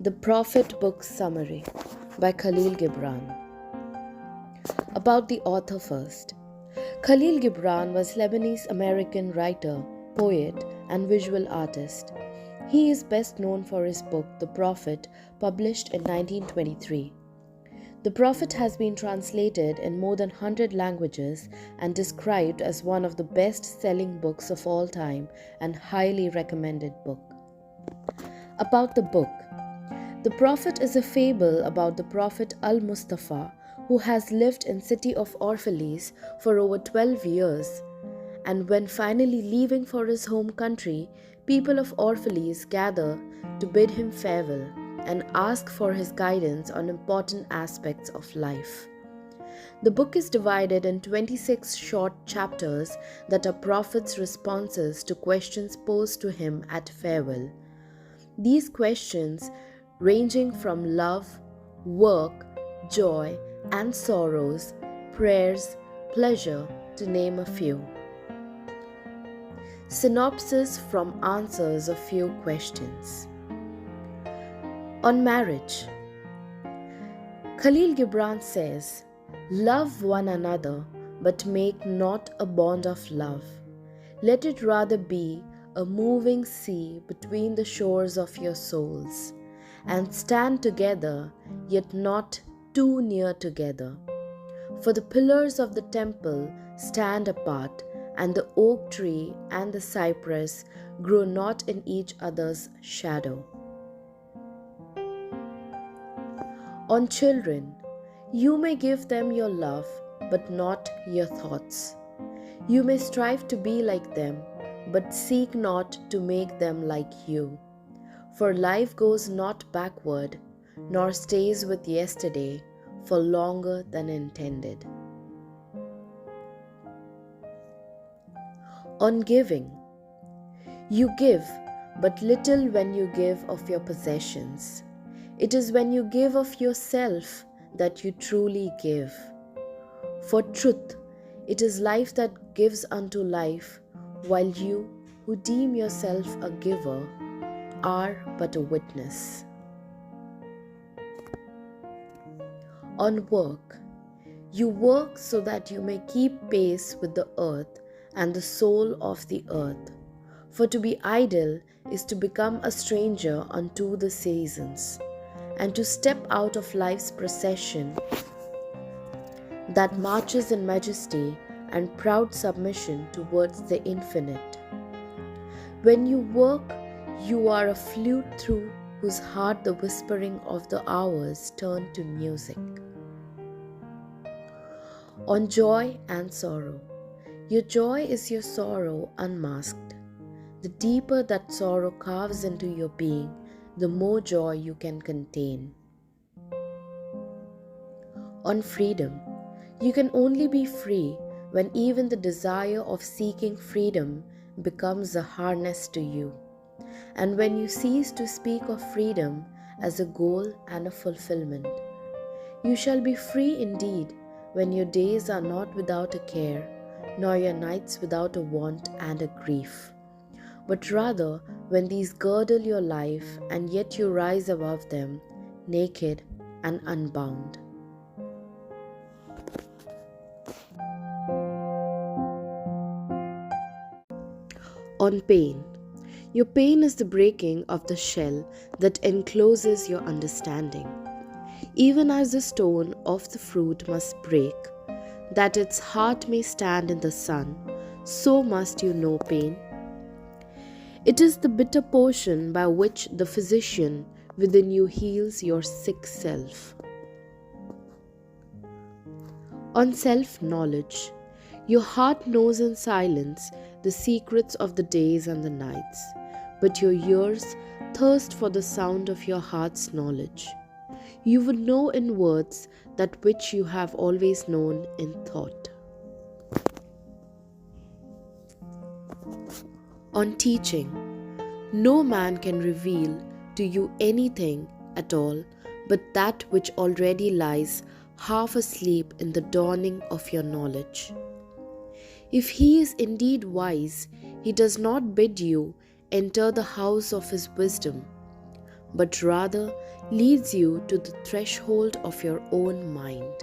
The Prophet Book Summary by Kahlil Gibran. About the author first. Kahlil Gibran was Lebanese-American writer, poet, and visual artist. He is best known for his book The Prophet, published in 1923. The Prophet has been translated in more than 100 languages and described as one of the best-selling books of all time and highly recommended book. About the book. The Prophet is a fable about the Prophet Al-Mustafa, who has lived in city of Orphalese for over 12 years. And when finally leaving for his home country, people of Orphalese gather to bid him farewell and ask for his guidance on important aspects of life. The book is divided in 26 short chapters that are Prophet's responses to questions posed to him at farewell. These questions, ranging from love, work, joy, and sorrows, prayers, pleasure, to name a few. Synopsis from answers a few questions. On marriage. Kahlil Gibran says, "Love one another, but make not a bond of love. Let it rather be a moving sea between the shores of your souls, and stand together, yet not too near together. For the pillars of the temple stand apart, and the oak tree and the cypress grow not in each other's shadow." On children, you may give them your love, but not your thoughts. You may strive to be like them, but seek not to make them like you. For life goes not backward, nor stays with yesterday for longer than intended. On giving, you give but little when you give of your possessions. It is when you give of yourself that you truly give. For truth, it is life that gives unto life, while you, who deem yourself a giver, are but a witness. On work, you work so that you may keep pace with the earth and the soul of the earth. For to be idle is to become a stranger unto the seasons, and to step out of life's procession that marches in majesty and proud submission towards the infinite. When you work, you are a flute through whose heart the whispering of the hours turn to music. On joy and sorrow. Your joy is your sorrow unmasked. The deeper that sorrow carves into your being, the more joy you can contain. On freedom. You can only be free when even the desire of seeking freedom becomes a harness to you, and when you cease to speak of freedom as a goal and a fulfillment. You shall be free indeed when your days are not without a care, nor your nights without a want and a grief, but rather when these girdle your life, and yet you rise above them, naked and unbound. On pain. Your pain is the breaking of the shell that encloses your understanding. Even as the stone of the fruit must break, that its heart may stand in the sun, so must you know pain. It is the bitter potion by which the physician within you heals your sick self. On self-knowledge. Your heart knows in silence the secrets of the days and the nights, but your ears thirst for the sound of your heart's knowledge. You would know in words that which you have always known in thought. On teaching. No man can reveal to you anything at all but that which already lies half asleep in the dawning of your knowledge. If he is indeed wise, he does not bid you enter the house of his wisdom, but rather leads you to the threshold of your own mind.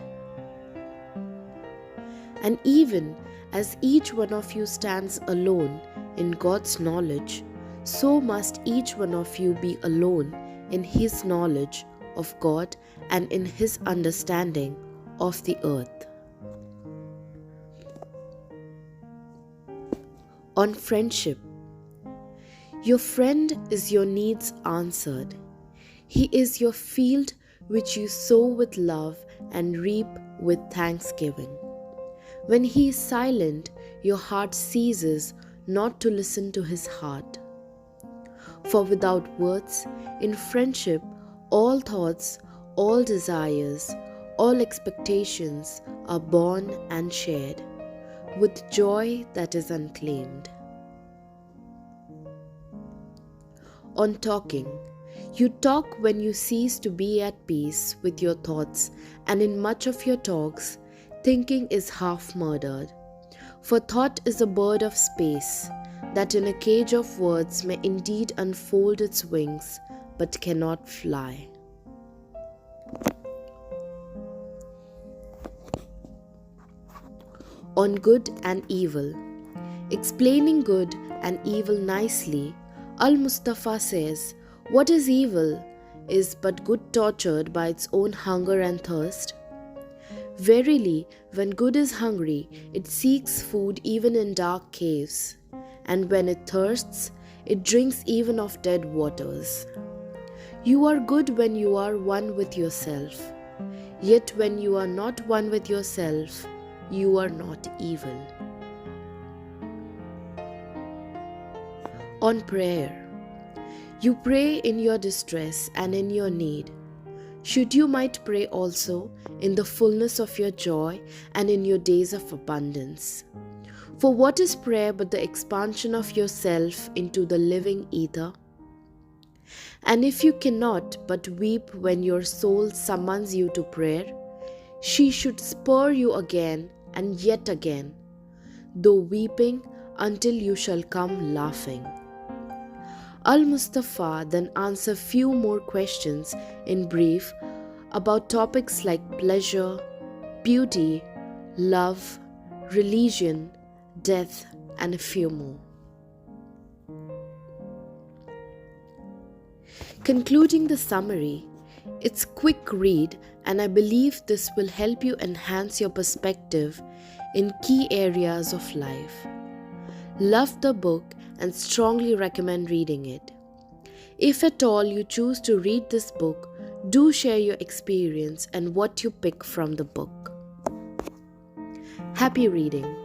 And even as each one of you stands alone in God's knowledge, so must each one of you be alone in His knowledge of God and in His understanding of the earth. On friendship. Your friend is your needs answered. He is your field which you sow with love and reap with thanksgiving. When he is silent, your heart ceases not to listen to his heart. For without words, in friendship, all thoughts, all desires, all expectations are born and shared, with joy that is unclaimed. On talking. You talk when you cease to be at peace with your thoughts, and in much of your talks, thinking is half murdered. For thought is a bird of space, that in a cage of words may indeed unfold its wings, but cannot fly. On good and evil. Explaining good and evil nicely, Al-Mustafa says, what is evil is but good tortured by its own hunger and thirst. Verily, when good is hungry, it seeks food even in dark caves, and when it thirsts, it drinks even of dead waters. You are good when you are one with yourself, yet when you are not one with yourself, you are not evil. On prayer. You pray in your distress and in your need. Should you might pray also in the fullness of your joy and in your days of abundance. For what is prayer but the expansion of yourself into the living ether? And if you cannot but weep when your soul summons you to prayer, she should spur you again and yet again, though weeping until you shall come laughing. Al-Mustafa then answers few more questions in brief about topics like pleasure, beauty, love, religion, death, and a few more. Concluding the summary, it's quick read and I believe this will help you enhance your perspective in key areas of life. Love the book and strongly recommend reading it. If at all you choose to read this book, do share your experience and what you pick from the book. Happy reading!